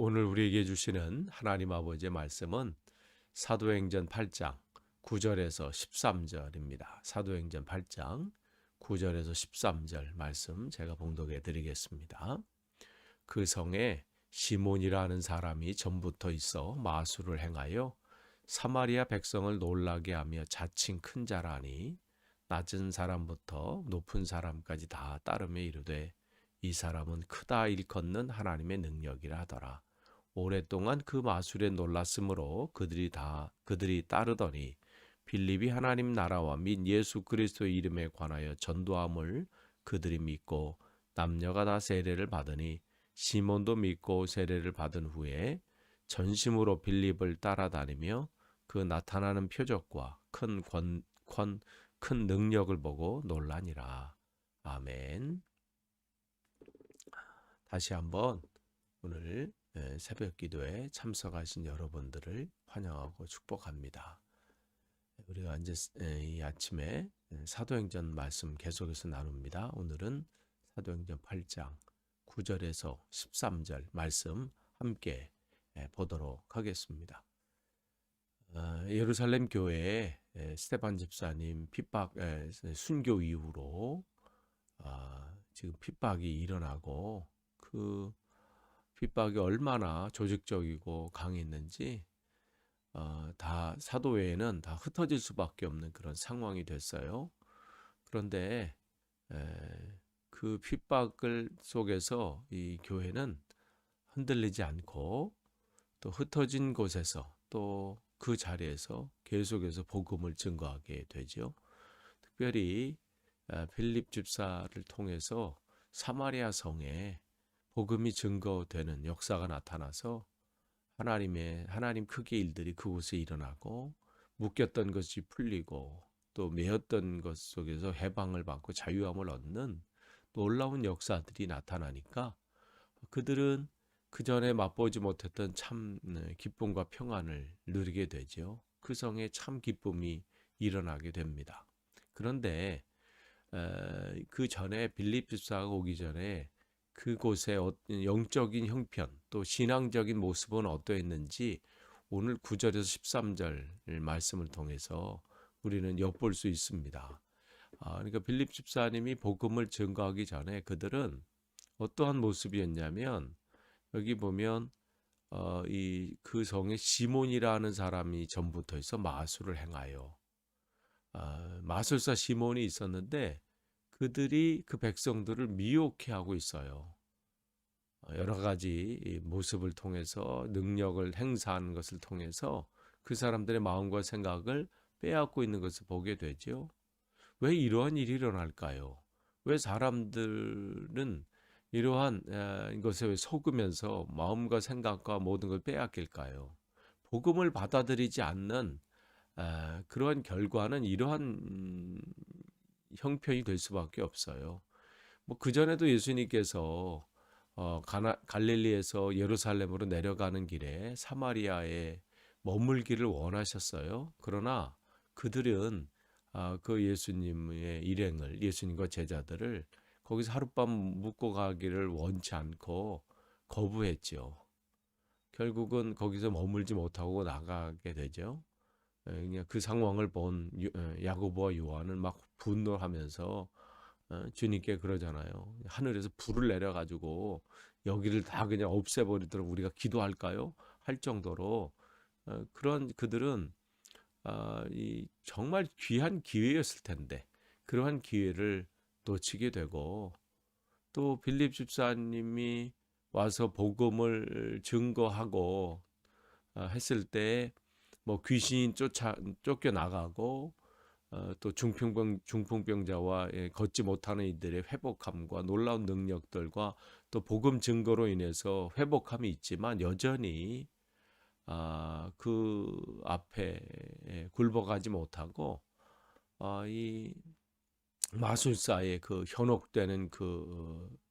오늘 우리에게 주시는 하나님 아버지의 말씀은 사도행전 8장 9절에서 13절입니다. 사도행전 8장 9절에서 13절 말씀 제가 봉독해 드리겠습니다. 그 성에 시몬이라는 사람이 전부터 있어 마술을 행하여 사마리아 백성을 놀라게 하며 자칭 큰 자라니 낮은 사람부터 높은 사람까지 다 따르며 이르되 이 사람은 크다 일컫는 하나님의 능력이라 하더라. 오랫동안 그 마술에 놀랐으므로 그들이 따르더니 빌립이 하나님 나라와 및 예수 그리스도의 이름에 관하여 전도함을 그들이 믿고 남녀가 다 세례를 받으니 시몬도 믿고 세례를 받은 후에 전심으로 빌립을 따라다니며 그 나타나는 표적과 큰 능력을 보고 놀라니라. 아멘. 다시 한번 오늘 새벽 기도에 참석하신 여러분들을 환영하고 축복합니다. 우리가 이제 이 아침에 사도행전 말씀 계속해서 나눕니다. 오늘은 사도행전 8장 9절에서 13절 말씀 함께 보도록 하겠습니다. 예루살렘 교회에 스테반 집사님 핍박 순교 이후로 지금 핍박이 일어나고 그 핍박이 얼마나 조직적이고 강했는지 다 사도회에는 다 흩어질 수밖에 없는 그런 상황이 됐어요. 그런데 그 핍박을 속에서 이 교회는 흔들리지 않고 또 흩어진 곳에서 또 그 자리에서 계속해서 복음을 증거하게 되죠. 특별히 빌립 집사를 통해서 사마리아 성에 복음이 증거되는 역사가 나타나서 하나님 크게 일들이 그곳에 일어나고 묶였던 것이 풀리고 또 매였던 것 속에서 해방을 받고 자유함을 얻는 놀라운 역사들이 나타나니까 그들은 그 전에 맛보지 못했던 참 기쁨과 평안을 누리게 되죠. 그 성에 참 기쁨이 일어나게 됩니다. 그런데 그 전에 빌립 집사가 오기 전에 그곳의 영적인 형편 또 신앙적인 모습은 어떠했는지 오늘 9절에서 13절 말씀을 통해서 우리는 엿볼 수 있습니다. 그러니까 빌립 집사님이 복음을 증거하기 전에 그들은 어떠한 모습이었냐면 여기 보면 그 성에 시몬이라는 사람이 전부터 있어 마술을 행하여 마술사 시몬이 있었는데 그들이 그 백성들을 미혹해 하고 있어요. 여러 가지 모습을 통해서 능력을 행사하는 것을 통해서 그 사람들의 마음과 생각을 빼앗고 있는 것을 보게 되죠. 왜 이러한 일이 일어날까요? 왜 사람들은 이러한 것에 속으면서 마음과 생각과 모든 걸 빼앗길까요? 복음을 받아들이지 않는 그러한 결과는 이러한 형편이 될 수밖에 없어요. 뭐 그전에도 예수님께서 갈릴리에서 예루살렘으로 내려가는 길에 사마리아에 머물기를 원하셨어요. 그러나 그들은 그 예수님의 일행을 예수님과 제자들을 거기서 하룻밤 묵고 가기를 원치 않고 거부했죠. 결국은 거기서 머물지 못하고 나가게 되죠. 그냥 그 상황을 본 야고보와 요한은 막 분노하면서 주님께 그러잖아요. 하늘에서 불을 내려가지고 여기를 다 그냥 없애버리도록 우리가 기도할까요? 할 정도로 그런 그들은 이 정말 귀한 기회였을 텐데 그러한 기회를 놓치게 되고 또 빌립 집사님이 와서 복음을 증거하고 했을 때 뭐 귀신이 쫓겨 나가고 또 중풍병자와 걷지 못하는 이들의 회복함과 놀라운 능력들과 또 복음 증거로 인해서 회복함이 있지만 여전히 그 앞에 굴복하지 못하고 이 마술사의 그 현혹되는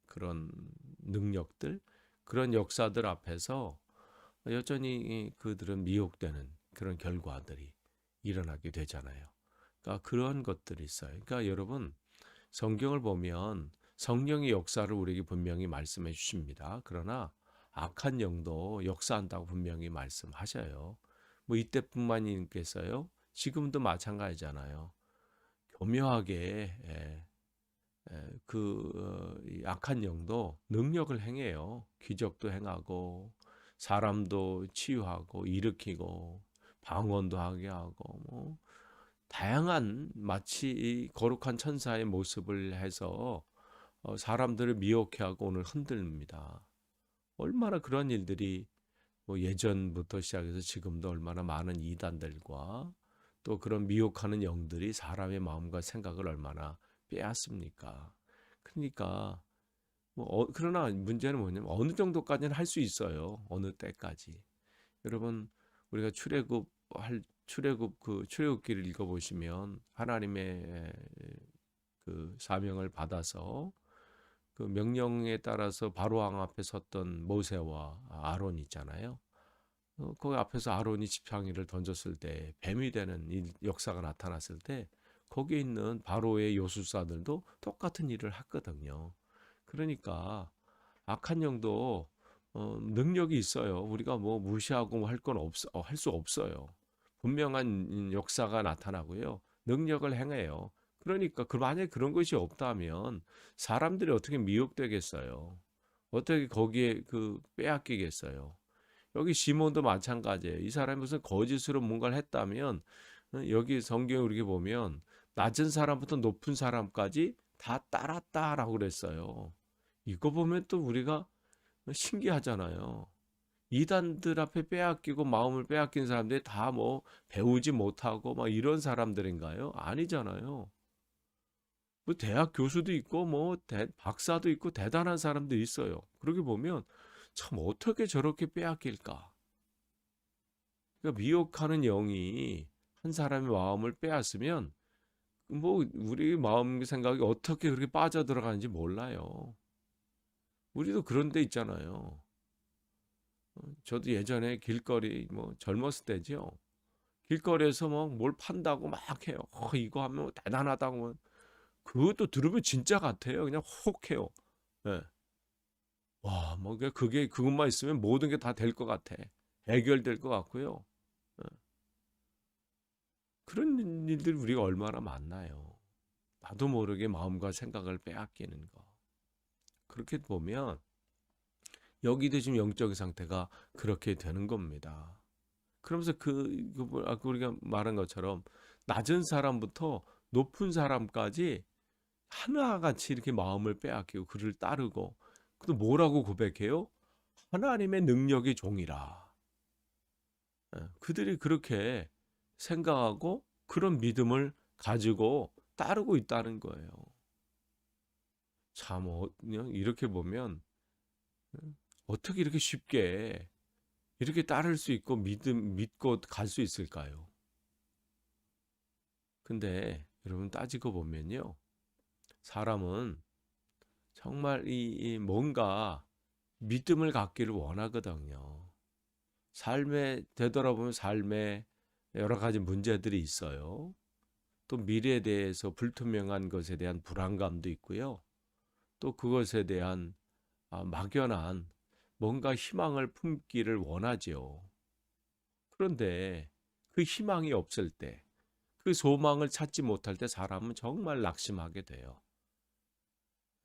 그런 능력들 그런 역사들 앞에서 여전히 그들은 미혹되는 그런 결과들이 일어나게 되잖아요. 그러니까 그런 것들이 있어요. 그러니까 여러분 성경을 보면 성령의 역사를 우리에게 분명히 말씀해 주십니다. 그러나 악한 영도 역사한다고 분명히 말씀하셔요. 뭐 이때뿐만이겠어요? 지금도 마찬가지잖아요. 교묘하게 이 악한 영도 능력을 행해요. 기적도 행하고 사람도 치유하고 일으키고 방언도 하게 하고 뭐 다양한 마치 이 거룩한 천사의 모습을 해서 사람들을 미혹해 하고 오늘 흔듭니다. 얼마나 그런 일들이 뭐 예전부터 시작해서 지금도 얼마나 많은 이단들과 또 그런 미혹하는 영들이 사람의 마음과 생각을 얼마나 빼앗습니까? 그러니까 그러나 문제는 뭐냐면 어느 정도까지는 할 수 있어요. 어느 때까지. 여러분 우리가 출애굽기를 읽어보시면 하나님의 그 사명을 받아서 그 명령에 따라서 바로 왕 앞에 섰던 모세와 아론 있잖아요. 거기 앞에서 아론이 지팡이를 던졌을 때 뱀이 되는 역사가 나타났을 때 거기에 있는 바로의 요술사들도 똑같은 일을 했거든요. 그러니까 악한 영도 능력이 있어요. 우리가 뭐 무시하고 할 건 할 수 없어요. 분명한 역사가 나타나고요. 능력을 행해요. 그러니까 만약에 그런 것이 없다면 사람들이 어떻게 미혹되겠어요? 어떻게 거기에 빼앗기겠어요? 여기 시몬도 마찬가지예요. 이 사람이 무슨 거짓으로 뭔가를 했다면 여기 성경에 우리가 보면 낮은 사람부터 높은 사람까지 다 따랐다라고 그랬어요. 이거 보면 또 우리가 신기하잖아요. 이단들 앞에 빼앗기고 마음을 빼앗긴 사람들이 다 뭐 배우지 못하고 막 이런 사람들인가요? 아니잖아요. 뭐 대학 교수도 있고 뭐 박사도 있고 대단한 사람도 있어요. 그러게 보면 참 어떻게 저렇게 빼앗길까? 그러니까 미혹하는 영이 한 사람의 마음을 빼앗으면 뭐 우리 마음 생각이 어떻게 그렇게 빠져들어가는지 몰라요. 우리도 그런 데 있잖아요. 저도 예전에 길거리 뭐 젊었을 때죠. 길거리에서 막 뭘 판다고 막 해요. 이거 하면 대단하다고. 그것도 들으면 진짜 같아요. 그냥 혹해요. 예. 와, 뭐 그것만 있으면 모든 게 다 될 것 같아. 해결될 것 같고요. 예. 그런 일들이 우리가 얼마나 많나요? 나도 모르게 마음과 생각을 빼앗기는 거. 그렇게 보면 여기도 지금 영적인 상태가 그렇게 되는 겁니다. 그러면서 아까 우리가 말한 것처럼 낮은 사람부터 높은 사람까지 하나같이 이렇게 마음을 빼앗기고 그를 따르고 또 뭐라고 고백해요? 하나님의 능력의 종이라. 그들이 그렇게 생각하고 그런 믿음을 가지고 따르고 있다는 거예요. 참 그냥 이렇게 보면 어떻게 이렇게 쉽게 이렇게 따를 수 있고 믿고 갈 수 있을까요? 근데 여러분 따지고 보면요. 사람은 정말 이 뭔가 믿음을 갖기를 원하거든요. 삶에 되돌아보면 삶에 여러 가지 문제들이 있어요. 또 미래에 대해서 불투명한 것에 대한 불안감도 있고요. 또 그것에 대한 막연한 뭔가 희망을 품기를 원하지요. 그런데 그 희망이 없을 때, 그 소망을 찾지 못할 때 사람은 정말 낙심하게 돼요.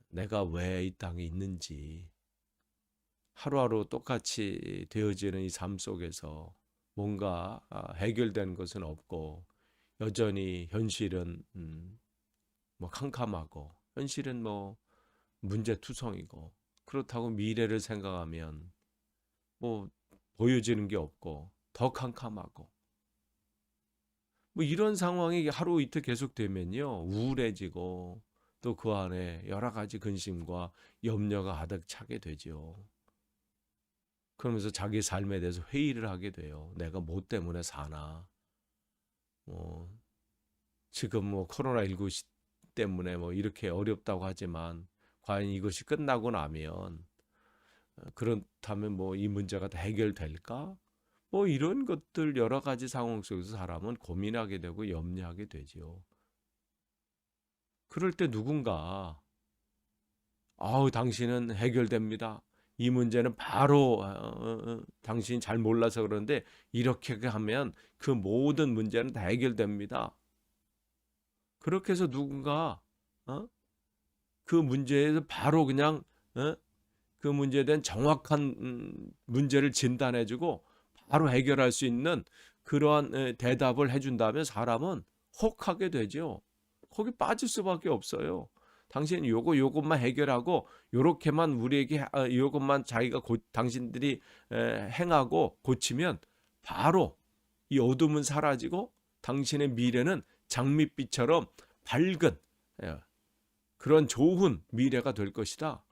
내가 왜 이 땅에 있는지, 하루하루 똑같이 되어지는 이 삶 속에서 뭔가 해결된 것은 없고 여전히 현실은 뭐 캄캄하고 현실은 뭐 문제투성이고 그렇다고 미래를 생각하면 뭐 보여지는 게 없고 더 캄캄하고 뭐 이런 상황이 하루 이틀 계속되면요 우울해지고 또 그 안에 여러 가지 근심과 염려가 가득 차게 되죠. 그러면서 자기 삶에 대해서 회의를 하게 돼요. 내가 뭐 때문에 사나? 뭐 지금 뭐 코로나19 때문에 뭐 이렇게 어렵다고 하지만 과연 이것이 끝나고 나면 그렇다면 뭐 이 문제가 다 해결될까? 뭐 이런 것들 여러 가지 상황 속에서 사람은 고민하게 되고 염려하게 되지요. 그럴 때 누군가 아우 당신은 해결됩니다. 이 문제는 바로 당신이 잘 몰라서 그러는데 이렇게 하면 그 모든 문제는 다 해결됩니다. 그렇게 해서 누군가 어? 그 문제에서 바로 그냥 어? 그 문제에 대한 정확한 문제를 진단해주고 바로 해결할 수 있는 그러한 대답을 해준다면 사람은 혹하게 되죠. 거기 빠질 수밖에 없어요. 당신 요것만 해결하고 요렇게만 우리에게 요것만 자기가 당신들이 행하고 고치면 바로 이 어둠은 사라지고 당신의 미래는 장밋빛처럼 밝은 예, 그런 좋은 미래가 될 것이다.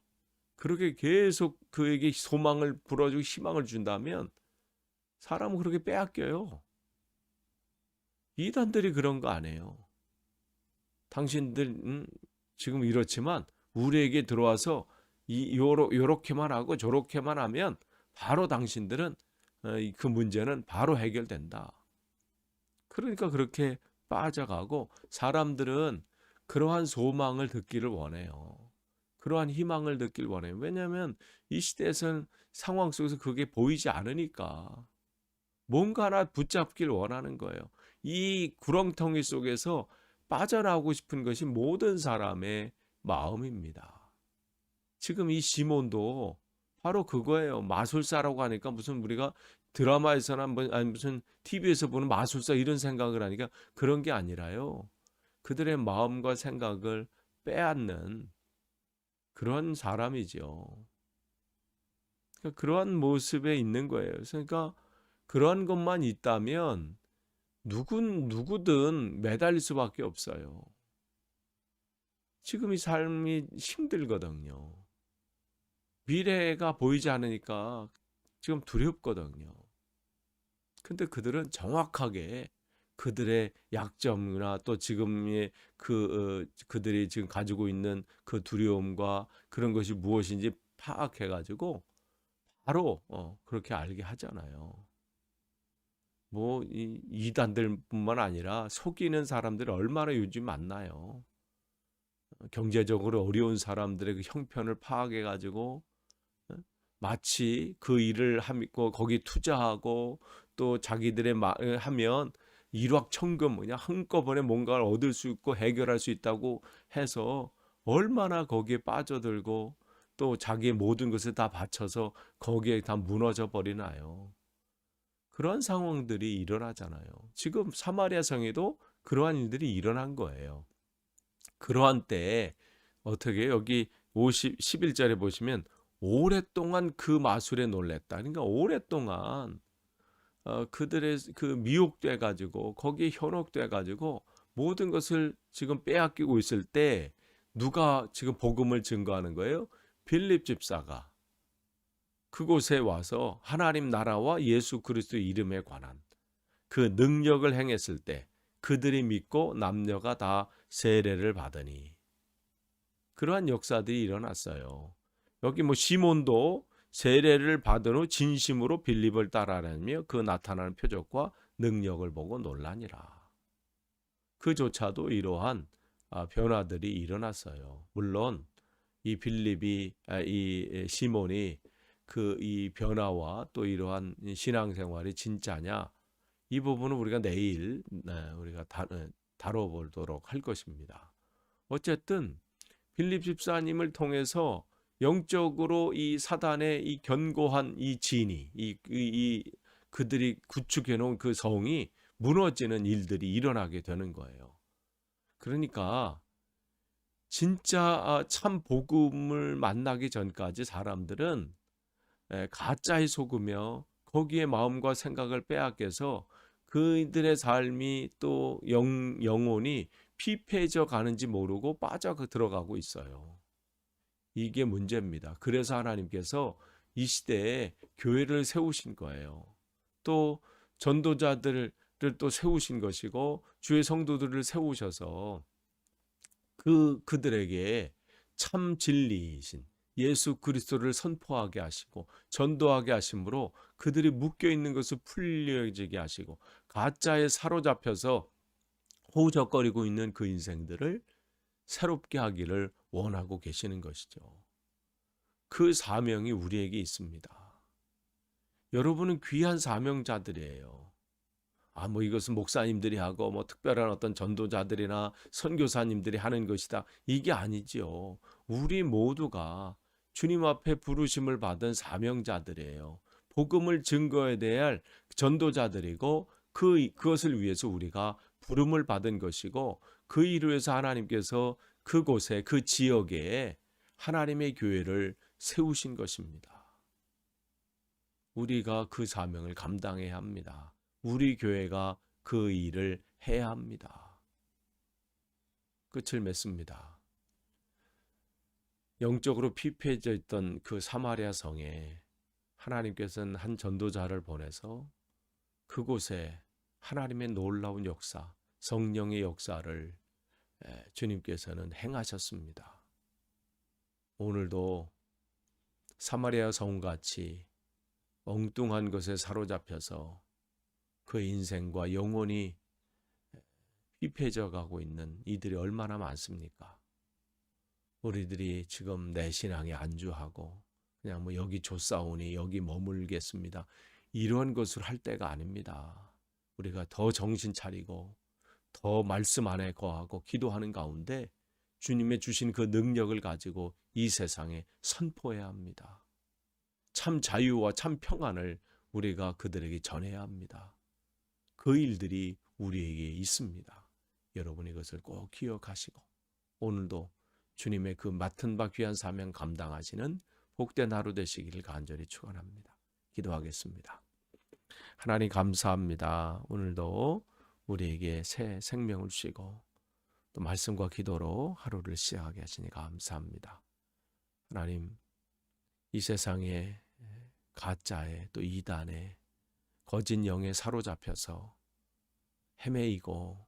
그렇게 계속 그에게 소망을 불어주고 희망을 준다면 사람은 그렇게 빼앗겨요. 이단들이 그런 거 안 해요. 당신들 지금 이렇지만 우리에게 들어와서 요렇게만 하고 저렇게만 하면 바로 당신들은 그 문제는 바로 해결된다. 그러니까 그렇게 빠져가고 사람들은 그러한 소망을 듣기를 원해요. 그러한 희망을 듣길 원해요. 왜냐하면 이 시대에서는 상황 속에서 그게 보이지 않으니까 뭔가 하나 붙잡길 원하는 거예요. 이 구렁텅이 속에서 빠져나오고 싶은 것이 모든 사람의 마음입니다. 지금 이 시몬도 바로 그거예요. 마술사라고 하니까 무슨 우리가 드라마에서나 아니 무슨 TV에서 보는 마술사 이런 생각을 하니까 그런 게 아니라요. 그들의 마음과 생각을 빼앗는 그런 사람이죠. 그러니까 그러한 모습에 있는 거예요. 그러니까 그러한 것만 있다면 누구든 매달릴 수밖에 없어요. 지금 이 삶이 힘들거든요. 미래가 보이지 않으니까 지금 두렵거든요. 근데 그들은 정확하게 그들의 약점이나 또 지금의 그들이 지금 가지고 있는 그 두려움과 그런 것이 무엇인지 파악해 가지고 바로 그렇게 알게 하잖아요. 뭐 이 이단들뿐만 아니라 속이는 사람들이 얼마나 요즘 많나요. 경제적으로 어려운 사람들의 그 형편을 파악해 가지고 마치 그 일을 하고 거기 투자하고 또 자기들의 하면 일확천금 그냥 한꺼번에 뭔가를 얻을 수 있고 해결할 수 있다고 해서 얼마나 거기에 빠져들고 또 자기의 모든 것을 다 바쳐서 거기에 다 무너져 버리나요. 그러한 상황들이 일어나잖아요. 지금 사마리아 성에도 그러한 일들이 일어난 거예요. 그러한 때에 어떻게 여기 11절에 보시면 오랫동안 그 마술에 놀랬다. 그러니까 오랫동안 그들의 그 미혹돼 가지고 거기에 현혹돼 가지고 모든 것을 지금 빼앗기고 있을 때 누가 지금 복음을 증거하는 거예요? 빌립 집사가 그곳에 와서 하나님 나라와 예수 그리스도 이름에 관한 그 능력을 행했을 때 그들이 믿고 남녀가 다 세례를 받으니 그러한 역사들이 일어났어요. 여기 뭐 시몬도 세례를 받은 후 진심으로 빌립을 따라다니며 그 나타나는 표적과 능력을 보고 놀라니라. 그조차도 이러한 변화들이 일어났어요. 물론 이 빌립이 이 시몬이 그 이 변화와 또 이러한 신앙생활이 진짜냐 이 부분은 우리가 내일 우리가 다뤄보도록 할 것입니다. 어쨌든 빌립 집사님을 통해서 영적으로 이 사단의 이 견고한 이 진이 그들이 구축해 놓은 그 성이 무너지는 일들이 일어나게 되는 거예요. 그러니까 진짜 참 복음을 만나기 전까지 사람들은 가짜에 속으며 거기에 마음과 생각을 빼앗겨서 그들의 삶이 또 영혼이 피폐해져 가는지 모르고 빠져 들어가고 있어요. 이게 문제입니다. 그래서 하나님께서 이 시대에 교회를 세우신 거예요. 또 전도자들을 또 세우신 것이고 주의 성도들을 세우셔서 그들에게 참 진리이신 예수 그리스도를 선포하게 하시고 전도하게 하심으로 그들이 묶여 있는 것을 풀려지게 하시고 가짜에 사로잡혀서 호적거리고 있는 그 인생들을 새롭게 하기를 원하고 계시는 것이죠. 그 사명이 우리에게 있습니다. 여러분은 귀한 사명자들이에요. 이것은 목사님들이 하고 특별한 어떤 전도자들이나 선교사님들이 하는 것이다. 이게 아니지요. 우리 모두가 주님 앞에 부르심을 받은 사명자들이에요. 복음을 증거해야 될 전도자들이고 그것을 위해서 우리가 부름을 받은 것이고 그 일을 위해서 하나님께서 그곳에 그 지역에 하나님의 교회를 세우신 것입니다. 우리가 그 사명을 감당해야 합니다. 우리 교회가 그 일을 해야 합니다. 끝을 맺습니다. 영적으로 피폐해져 있던 그 사마리아 성에 하나님께서는 한 전도자를 보내서 그곳에 하나님의 놀라운 역사, 성령의 역사를 주님께서는 행하셨습니다. 오늘도 사마리아 성같이 엉뚱한 것에 사로잡혀서 그 인생과 영혼이 피폐해져 가고 있는 이들이 얼마나 많습니까? 우리들이 지금 내 신앙에 안주하고 그냥 여기 조사오니 여기 머물겠습니다. 이런 것을 할 때가 아닙니다. 우리가 더 정신 차리고 더 말씀 안에 거하고 기도하는 가운데 주님의 주신 그 능력을 가지고 이 세상에 선포해야 합니다. 참 자유와 참 평안을 우리가 그들에게 전해야 합니다. 그 일들이 우리에게 있습니다. 여러분 이것을 꼭 기억하시고 오늘도 주님의 그 맡은 바 귀한 사명 감당하시는 복된 하루 되시기를 간절히 축원합니다. 기도하겠습니다. 하나님 감사합니다. 오늘도 우리에게 새 생명을 주시고 또 말씀과 기도로 하루를 시작하게 하시니 감사합니다. 하나님 이 세상에 가짜에 또 이단에 거짓 영에 사로잡혀서 헤매이고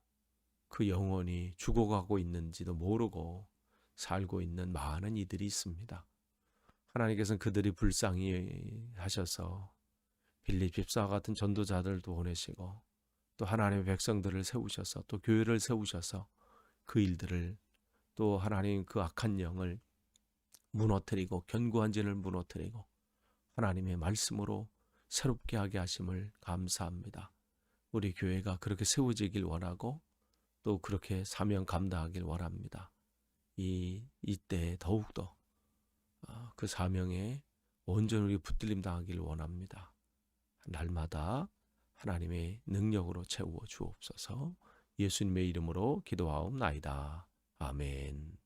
그 영혼이 죽어가고 있는지도 모르고 살고 있는 많은 이들이 있습니다. 하나님께서는 그들이 불쌍히 하셔서 빌립 집사와 같은 전도자들도 보내시고 또 하나님의 백성들을 세우셔서 또 교회를 세우셔서 그 일들을 또 하나님 그 악한 영을 무너뜨리고 견고한 진을 무너뜨리고 하나님의 말씀으로 새롭게 하게 하심을 감사합니다. 우리 교회가 그렇게 세워지길 원하고 또 그렇게 사명 감당하길 원합니다. 이때 더욱더 그 사명에 온전히 붙들림 당하기를 원합니다. 날마다 하나님의 능력으로 채워 주옵소서. 예수님의 이름으로 기도하옵나이다. 아멘.